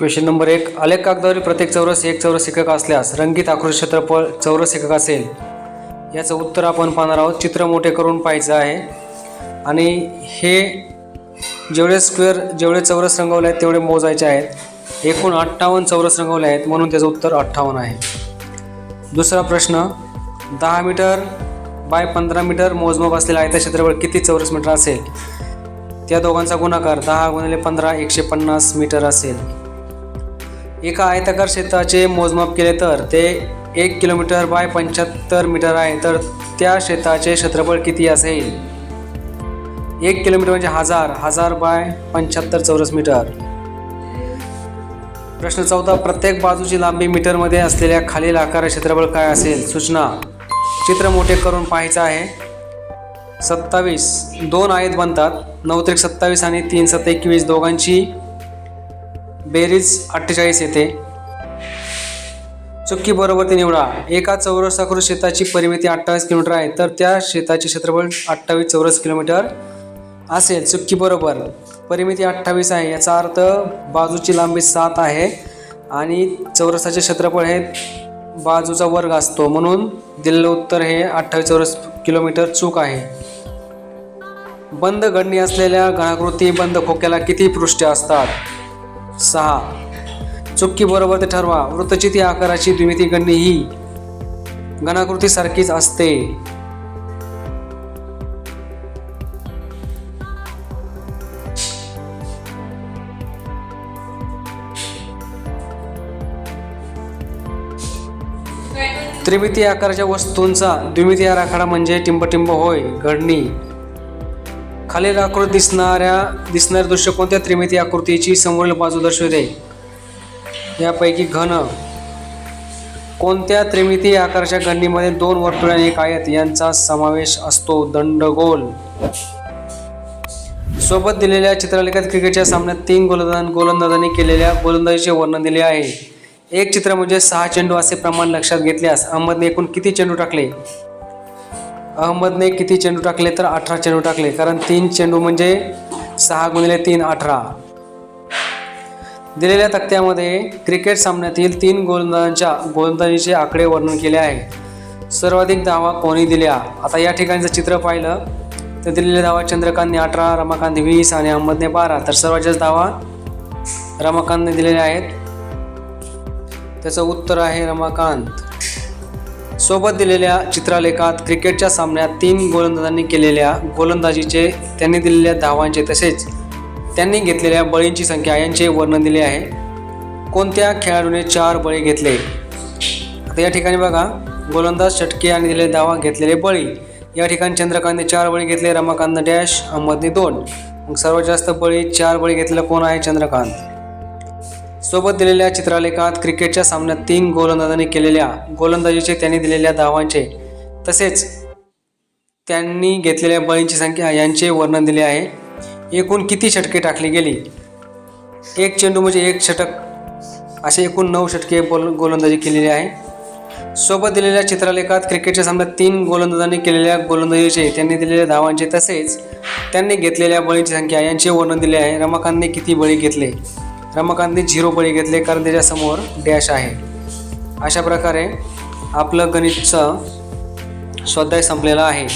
Question number 1, आलेख कागदावरील प्रत्येक चौरस एक चौरस एकक असल्यास रंगीत आकृती क्षेत्रफळ चौरस एकक असेल. याचं उत्तर आपण पाहणार आहोत. चित्र मोठे करून पाहायचं आहे आणि हे जेवढे चौरस रंगवले आहेत तेवढे मोजायचे आहेत. एकूण 58 चौरस रंगवले आहेत म्हणून त्याचं उत्तर 58 आहे. दुसरा प्रश्न, 10 मीटर बाय 15 मीटर मोजमाप असलेले आयत क्षेत्रफळ किती चौरस मीटर असेल? त्या दोघांचा गुणाकार 10 × 15 150 मीटर असेल. एका आयताकार क्षेत्राचे मोजमाप केले तर ते 1 किलोमीटर बाय 75 मीटर आहे, तर त्या क्षेत्राचे क्षेत्रफळ किती असेल? 1 किलोमीटर म्हणजे 1000 बाय 75 चौरस मीटर. प्रश्न 14, प्रत्येक बाजूची लांबी मीटरमध्ये असलेल्या खालील आकार क्षेत्रफळ काय असेल? सूचना, चित्र मोठे करून पाहायचं आहे. 27 2 आयत बनतात. 9 × 27 आणि 3 × 21 दोघांची बेरीज 48 येते. चुकी बरोबर ती निवडा. एका चौरसाकृती क्षेत्राची परिमिती 28 किलोमीटर आहे, तर त्या क्षेत्राचे क्षेत्रफळ 28 चौरस किलोमीटर असेल. चुकी बरोबर. परिमिती 28 आहे याचा अर्थ बाजूची लांबी 7 आहे आणि चौरसाचे क्षेत्रफळ हे बाजूचा वर्ग असतो, म्हणून दिलेलं उत्तर हे 28 चौरस किलोमीटर चूक आहे. बंद घडणी असलेल्या घनाकृती बंद खोक्याला किती पृष्ठे असतात? 6. चुकी बरोबर ते ठरवा. वृत्तचिती आकाराची द्विमिती घडणी ही घनाकृती सारखीच असते. त्रिमितीय आकाराच्या वस्तूंचा द्विमितीय आराखडा म्हणजे टिंबटिंब होय. घडणी. खालील आकृतीत दिसणारे दृश्य कोणत्या त्रिमितीय आकृतीची समोरील बाजू दर्शवते? यापैकी घन. कोणत्या त्रिमितीय आकाराच्या घडणीमध्ये 2 वर्तुळे आणि 1 आयत यांचा समावेश असतो? दंडगोल. सोबत दिलेल्या चित्रलेखात क्रिकेटच्या सामन्यात 3 गोलंदाजांनी केलेल्या गोलंदाजीचे वर्णन दिले आहे. एक चित्र म्हणजे 6 चेंडू असे प्रमाण लक्षात घेतल्यास अहमदने एकूण किती चेंडू टाकले? अहमदने किती चेंडू टाकले? तर 18 चेंडू टाकले, कारण 3 चेंडू म्हणजे 6 × 3 18. दिलेल्या तक्त्यामध्ये क्रिकेट सामन्यातील 3 गोलंदाजीचे आकडे वर्णन केले आहे. सर्वाधिक धावा कोणी दिल्या? आता या ठिकाणचं चित्र पाहिलं तर दिलेल्या धावा चंद्रकांतने 18, रमाकांत 20 आणि अहमदने 12, तर सर्वात जास्त धावा रमाकांतने दिलेल्या आहेत. त्याचं उत्तर आहे रमाकांत. सोबत दिलेल्या चित्रलेखात क्रिकेटच्या सामन्यात 3 गोलंदाजांनी केलेल्या गोलंदाजीचे, त्यांनी दिलेल्या धावांचे तसेच त्यांनी घेतलेल्या बळींची संख्या यांचे वर्णन दिले आहे. कोणत्या खेळाडूने 4 बळी घेतले? आता या ठिकाणी बघा, गोलंदाज, षटके आणि दिलेले धावा, घेतलेले बळी. या ठिकाणी चंद्रकांतने 4 बळी घेतले, रमाकांतने डॅश, अहमदने 2. मग सर्वात जास्त बळी 4 बळी घेतलेला कोण आहे? चंद्रकांत. सोबत दिलेल्या चित्रलेखात क्रिकेटच्या सामन्यात 3 गोलंदाजांनी केलेल्या गोलंदाजीचे, त्यांनी दिलेल्या धावांचे तसेच त्यांनी घेतलेल्या बळींची संख्या यांचे वर्णन दिले आहे. एकूण किती षटके टाकली गेली? 1 चेंडू म्हणजे 1 षटक, असे एकूण 9 षटके गोलंदाजी केलेली आहे. सोबत दिलेल्या चित्रलेखात क्रिकेटच्या सामन्यात 3 गोलंदाजांनी केलेल्या गोलंदाजीचे, त्यांनी दिलेल्या धावांचे तसेच त्यांनी घेतलेल्या बळींची संख्या यांचे वर्णन दिले आहे. रमाकांतने किती बळी घेतले? रमाकांतने 0 बळी घेतले, कारण त्याच्यासमोर डॅश आहे. अशा प्रकारे आपलं गणितचं स्वाध्याय संपलेला आहे.